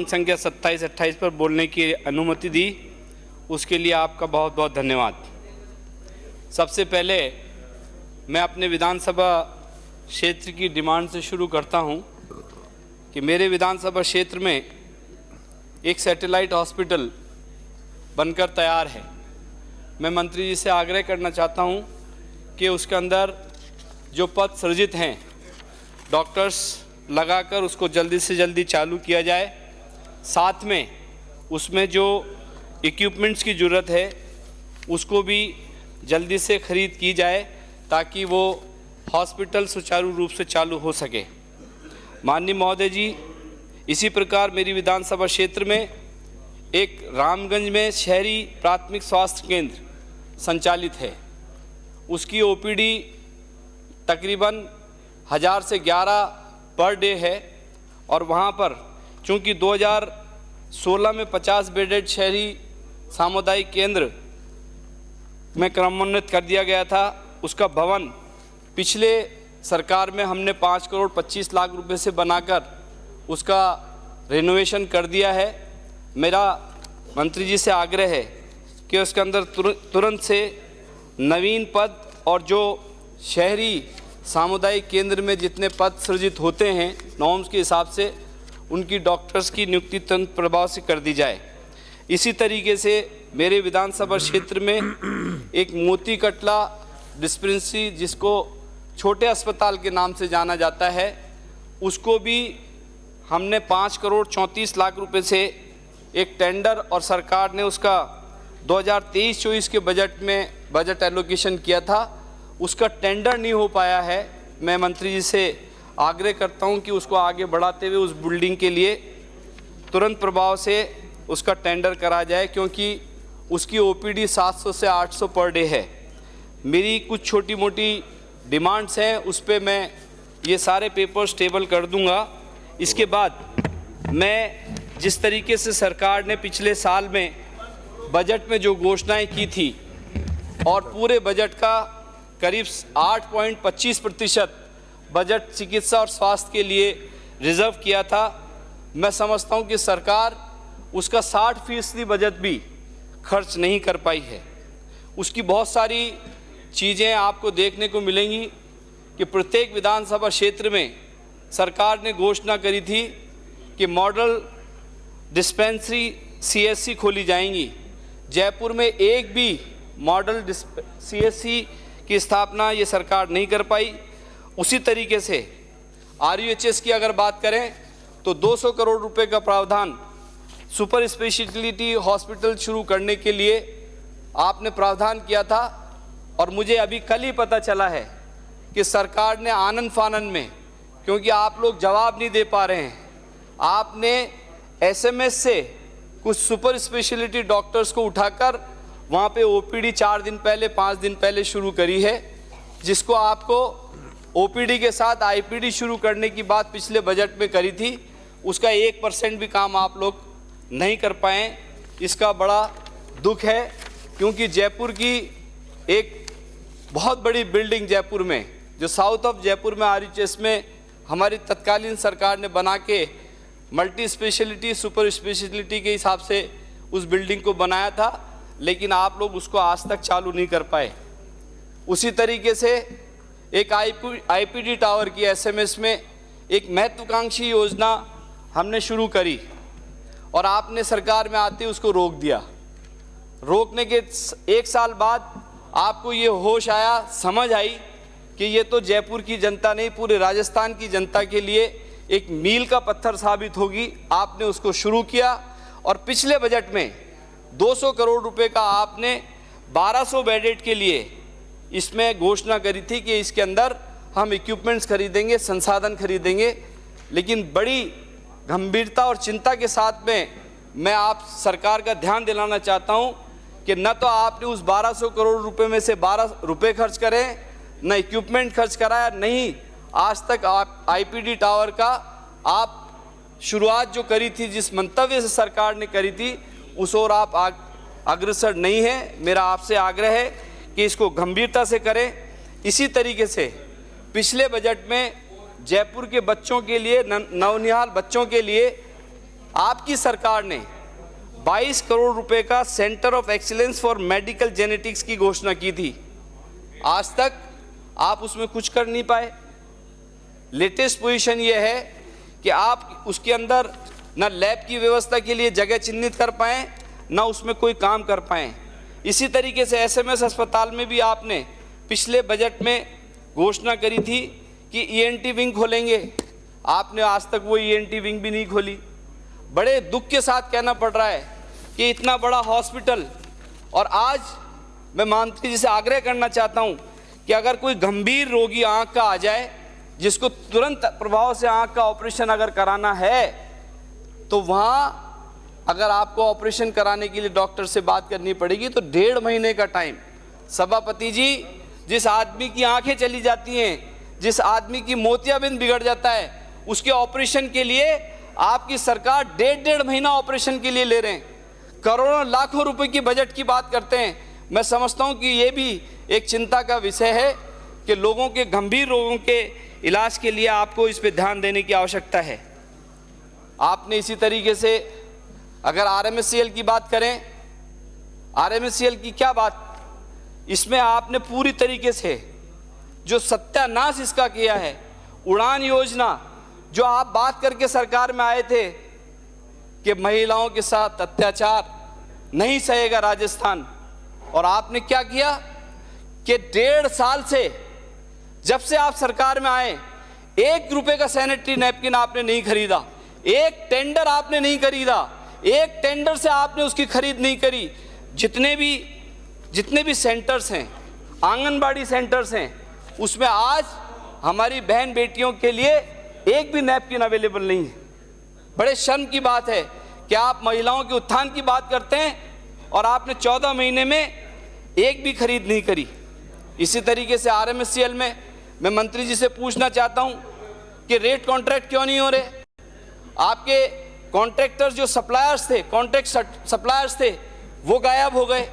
संख्या 27-28 पर बोलने की अनुमति दी, उसके लिए आपका बहुत बहुत धन्यवाद। सबसे पहले मैं अपने विधानसभा क्षेत्र की डिमांड से शुरू करता हूं कि मेरे विधानसभा क्षेत्र में एक सैटेलाइट हॉस्पिटल बनकर तैयार है। मैं मंत्री जी से आग्रह करना चाहता हूं कि उसके अंदर जो पद सृजित हैं, डॉक्टर्स लगाकर उसको जल्दी से जल्दी चालू किया जाए। साथ में उसमें जो इक्विपमेंट्स की ज़रूरत है उसको भी जल्दी से ख़रीद की जाए ताकि वो हॉस्पिटल सुचारू रूप से चालू हो सके। माननीय महोदय जी, इसी प्रकार मेरी विधानसभा क्षेत्र में एक रामगंज में शहरी प्राथमिक स्वास्थ्य केंद्र संचालित है। उसकी ओपीडी तकरीबन 1000 से 11 पर डे है और वहाँ पर चूँकि 2016 में 50 बेडेड शहरी सामुदायिक केंद्र में क्रमोन्नत कर दिया गया था, उसका भवन पिछले सरकार में हमने 5 करोड़ 25 लाख रुपए से बनाकर उसका रेनोवेशन कर दिया है। मेरा मंत्री जी से आग्रह है कि उसके अंदर तुरंत से नवीन पद और जो शहरी सामुदायिक केंद्र में जितने पद सृजित होते हैं नॉर्म्स के हिसाब से, उनकी डॉक्टर्स की नियुक्ति तुरंत प्रभाव से कर दी जाए। इसी तरीके से मेरे विधानसभा क्षेत्र में एक मोती कटला डिस्पेंसरी, जिसको छोटे अस्पताल के नाम से जाना जाता है, उसको भी हमने 5 करोड़ 34 लाख रुपए से एक टेंडर और सरकार ने उसका 2023-24 के बजट में बजट एलोकेशन किया था। उसका टेंडर नहीं हो पाया है। मैं मंत्री जी से आग्रह करता हूं कि उसको आगे बढ़ाते हुए उस बिल्डिंग के लिए तुरंत प्रभाव से उसका टेंडर करा जाए, क्योंकि उसकी ओपीडी 700 से 800 पर डे है। मेरी कुछ छोटी मोटी डिमांड्स हैं, उस पर मैं ये सारे पेपर्स टेबल कर दूंगा। इसके बाद मैं जिस तरीके से सरकार ने पिछले साल में बजट में जो घोषणाएं की थी और पूरे बजट का करीब 8.25% बजट चिकित्सा और स्वास्थ्य के लिए रिजर्व किया था, मैं समझता हूं कि सरकार उसका 60% बजट भी खर्च नहीं कर पाई है। उसकी बहुत सारी चीज़ें आपको देखने को मिलेंगी कि प्रत्येक विधानसभा क्षेत्र में सरकार ने घोषणा करी थी कि मॉडल डिस्पेंसरी CSC खोली जाएंगी। जयपुर में एक भी मॉडल CSC की स्थापना ये सरकार नहीं कर पाई। उसी तरीके से RUHS की अगर बात करें तो 200 करोड़ रुपए का प्रावधान सुपर स्पेशलिटी हॉस्पिटल शुरू करने के लिए आपने प्रावधान किया था, और मुझे अभी कल ही पता चला है कि सरकार ने आनन फानन में, क्योंकि आप लोग जवाब नहीं दे पा रहे हैं, आपने SMS से कुछ सुपर स्पेशलिटी डॉक्टर्स को उठाकर वहाँ पे OPD 4 दिन पहले 5 दिन पहले शुरू करी है, जिसको आपको OPD के साथ IPD शुरू करने की बात पिछले बजट में करी थी। उसका 1% भी काम आप लोग नहीं कर पाए। इसका बड़ा दुख है, क्योंकि जयपुर की एक बहुत बड़ी बिल्डिंग जयपुर में, जो साउथ ऑफ जयपुर में RUHS में हमारी तत्कालीन सरकार ने बना के मल्टी स्पेशलिटी सुपर स्पेशलिटी के हिसाब से उस बिल्डिंग को बनाया था, लेकिन आप लोग उसको आज तक चालू नहीं कर पाए। उसी तरीके से एक IPD टावर की SMS में एक महत्वाकांक्षी योजना हमने शुरू करी और आपने सरकार में आते उसको रोक दिया। रोकने के 1 साल बाद आपको ये होश आया, समझ आई कि ये तो जयपुर की जनता नहीं, पूरे राजस्थान की जनता के लिए एक मील का पत्थर साबित होगी। आपने उसको शुरू किया और पिछले बजट में 200 करोड़ रुपए का आपने 1200 बेडेड के लिए इसमें घोषणा करी थी कि इसके अंदर हम इक्विपमेंट्स खरीदेंगे, संसाधन खरीदेंगे। लेकिन बड़ी गंभीरता और चिंता के साथ में मैं आप सरकार का ध्यान दिलाना चाहता हूं कि न तो आपने उस 1200 करोड़ रुपए में से 12 रुपए खर्च करें, न इक्विपमेंट खर्च कराया, नहीं आज तक आप IPD टावर का आप शुरुआत जो करी थी, जिस मंतव्य से सरकार ने करी थी, उस ओर आप अग्रसर नहीं है। मेरा आपसे आग्रह है कि इसको गंभीरता से करें। इसी तरीके से पिछले बजट में जयपुर के बच्चों के लिए, नवनिहाल बच्चों के लिए आपकी सरकार ने 22 करोड़ रुपए का centre of excellence for medical genetics की घोषणा की थी। आज तक आप उसमें कुछ कर नहीं पाए। लेटेस्ट पोजीशन ये है कि आप उसके अंदर न लैब की व्यवस्था के लिए जगह चिन्हित कर पाएँ, न उसमें कोई काम कर पाएँ। इसी तरीके से एसएमएस अस्पताल में भी आपने पिछले बजट में घोषणा करी थी कि ईएनटी विंग खोलेंगे, आपने आज तक वो ईएनटी विंग भी नहीं खोली। बड़े दुख के साथ कहना पड़ रहा है कि इतना बड़ा हॉस्पिटल, और आज मैं मंत्री जी से आग्रह करना चाहता हूं कि अगर कोई गंभीर रोगी आंख का आ जाए, जिसको तुरंत प्रभाव से आंख का ऑपरेशन अगर कराना है, तो वहां अगर आपको ऑपरेशन कराने के लिए डॉक्टर से बात करनी पड़ेगी तो 1.5 महीने का टाइम। सभापति जी, जिस आदमी की आंखें चली जाती हैं, जिस आदमी की मोतियाबिंद बिगड़ जाता है, उसके ऑपरेशन के लिए आपकी सरकार 1.5 महीना ऑपरेशन के लिए ले रहे हैं। करोड़ों लाखों रुपए की बजट की बात करते हैं। मैं समझता हूं कि ये भी एक चिंता का विषय है कि लोगों के गंभीर रोगों के इलाज के लिए आपको इस पर ध्यान देने की आवश्यकता है। आपने इसी तरीके से अगर आरएमएससीएल की बात करें, आरएमएससीएल की क्या बात, इसमें आपने पूरी तरीके से जो सत्यानाश इसका किया है। उड़ान योजना जो आप बात करके सरकार में आए थे कि महिलाओं के साथ अत्याचार नहीं सहेगा राजस्थान, और आपने क्या किया कि 1.5 साल से, जब से आप सरकार में आए, 1 रुपए का सैनिटरी नैपकिन आपने नहीं खरीदा, एक टेंडर आपने नहीं खरीदा, एक टेंडर से आपने उसकी खरीद नहीं करी। जितने भी सेंटर्स हैं, आंगनबाड़ी सेंटर्स हैं, उसमें आज हमारी बहन बेटियों के लिए एक भी नैपकिन अवेलेबल नहीं है। बड़े शर्म की बात है कि आप महिलाओं के उत्थान की बात करते हैं और आपने 14 महीने में एक भी खरीद नहीं करी। इसी तरीके से आरएमएससीएल में मैं मंत्री जी से पूछना चाहता हूं कि रेट कॉन्ट्रैक्ट क्यों नहीं हो रहे। आपके कॉन्ट्रैक्टर्स जो सप्लायर्स थे, कॉन्ट्रैक्ट सप्लायर्स थे, वो गायब हो गए,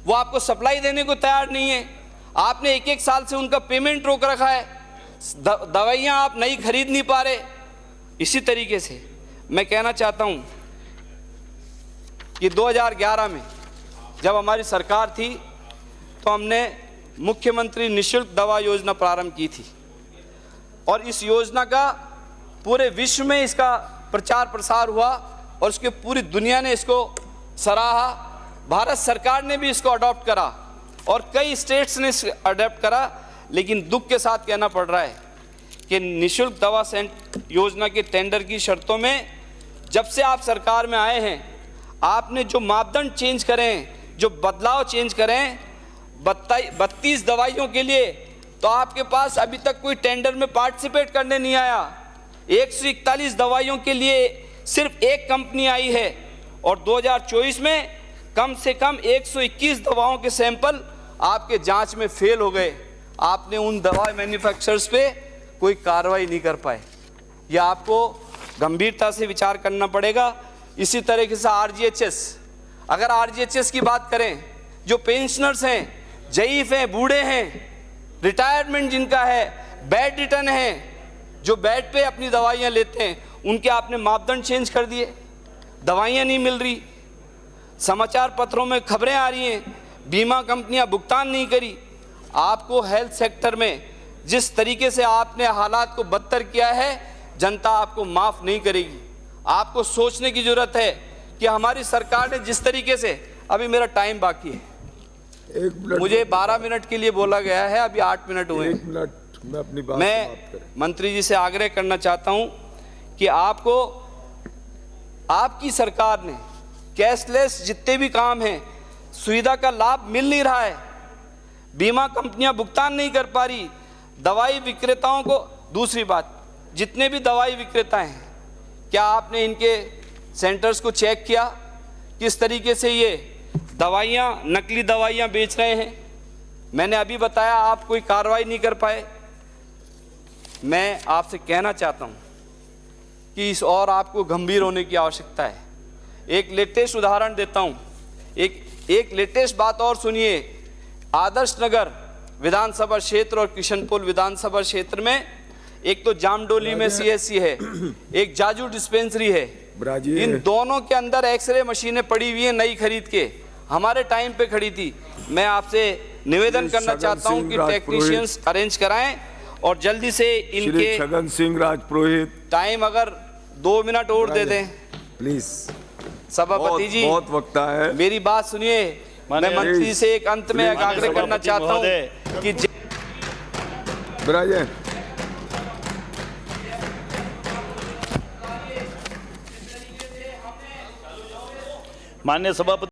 वो आपको सप्लाई देने को तैयार नहीं है। आपने 1-1 साल से उनका पेमेंट रोक रखा है, दवाइयाँ आप नई खरीद नहीं पा रहे। इसी तरीके से मैं कहना चाहता हूँ कि 2011 में जब हमारी सरकार थी तो हमने मुख्यमंत्री निःशुल्क दवा योजना प्रारंभ की थी, और इस योजना का पूरे विश्व में इसका प्रचार प्रसार हुआ और उसके पूरी दुनिया ने इसको सराहा। भारत सरकार ने भी इसको अडॉप्ट करा और कई स्टेट्स ने इसको अडॉप्ट करा, लेकिन दुख के साथ कहना पड़ रहा है कि निःशुल्क दवा योजना के टेंडर की शर्तों में जब से आप सरकार में आए हैं, आपने जो मापदंड चेंज करें, जो बदलाव चेंज करें, 32 दवाइयों के लिए तो आपके पास अभी तक कोई टेंडर में पार्टिसिपेट करने नहीं आया। 141 दवाइयों के लिए सिर्फ एक कंपनी आई है, और 2024 में कम से कम 121 दवाओं के सैंपल आपके जांच में फेल हो गए। आपने उन दवा मैन्युफैक्चरर्स पे कोई कार्रवाई नहीं कर पाए। यह आपको गंभीरता से विचार करना पड़ेगा। इसी तरीके से आरजीएचएस, अगर आरजीएचएस की बात करें, जो पेंशनर्स हैं, ज़ईफ हैं, बूढ़े हैं, रिटायरमेंट जिनका है, बेड रिटर्न है, जो बेड पे अपनी दवाइयाँ लेते हैं, उनके आपने मापदंड चेंज कर दिए, दवाइयाँ नहीं मिल रही। समाचार पत्रों में खबरें आ रही हैं, बीमा कंपनियां भुगतान नहीं करी। आपको हेल्थ सेक्टर में जिस तरीके से आपने हालात को बदतर किया है, जनता आपको माफ़ नहीं करेगी। आपको सोचने की ज़रूरत है कि हमारी सरकार ने जिस तरीके से, अभी मेरा टाइम बाकी है, 1 मिनट, मुझे 12 मिनट के लिए बोला गया है, अभी 8 मिनट हुए। 1 मिनट में अपनी बात मैं समाप्त करें। मंत्री जी से आग्रह करना चाहता हूं कि आपको, आपकी सरकार ने कैशलेस जितने भी काम हैं, सुविधा का लाभ मिल नहीं रहा है, बीमा कंपनियां भुगतान नहीं कर पा रही, दवाई विक्रेताओं को। दूसरी बात, जितने भी दवाई विक्रेता हैं, क्या आपने इनके सेंटर्स को चेक किया किस तरीके से ये दवाइयाँ, नकली दवाइयाँ बेच रहे हैं? मैंने अभी बताया, आप कोई कार्रवाई नहीं कर पाए। मैं आपसे कहना चाहता हूँ कि इस और आपको गंभीर होने की आवश्यकता है। एक लेटेस्ट उदाहरण देता हूँ, एक लेटेस्ट बात और सुनिए। आदर्श नगर विधानसभा क्षेत्र और किशनपुर विधानसभा क्षेत्र में एक तो जामडोली में सीएससी है, एक जाजू डिस्पेंसरी है, ब्राजी इन दोनों के अंदर एक्सरे मशीनें पड़ी हुई हैं नई खरीद के, हमारे टाइम पे खड़ी थी। मैं आपसे निवेदन श्री करना छगन चाहता हूं सिंह कि राजपुरोहित। टेक्नीशियंस अरेंज कराएं और जल्दी से श्री इनके छगन सिंह राजपुरोहित टाइम अगर 2 मिनट और दे दें। प्लीज। सभापति जी, बहुत वक्त है। मेरी बात सुनिए। मैं मंत्री से एक अंत में प्लीज। आग्रह करना चाहता हूं कि ब्राजे माननीय सभापति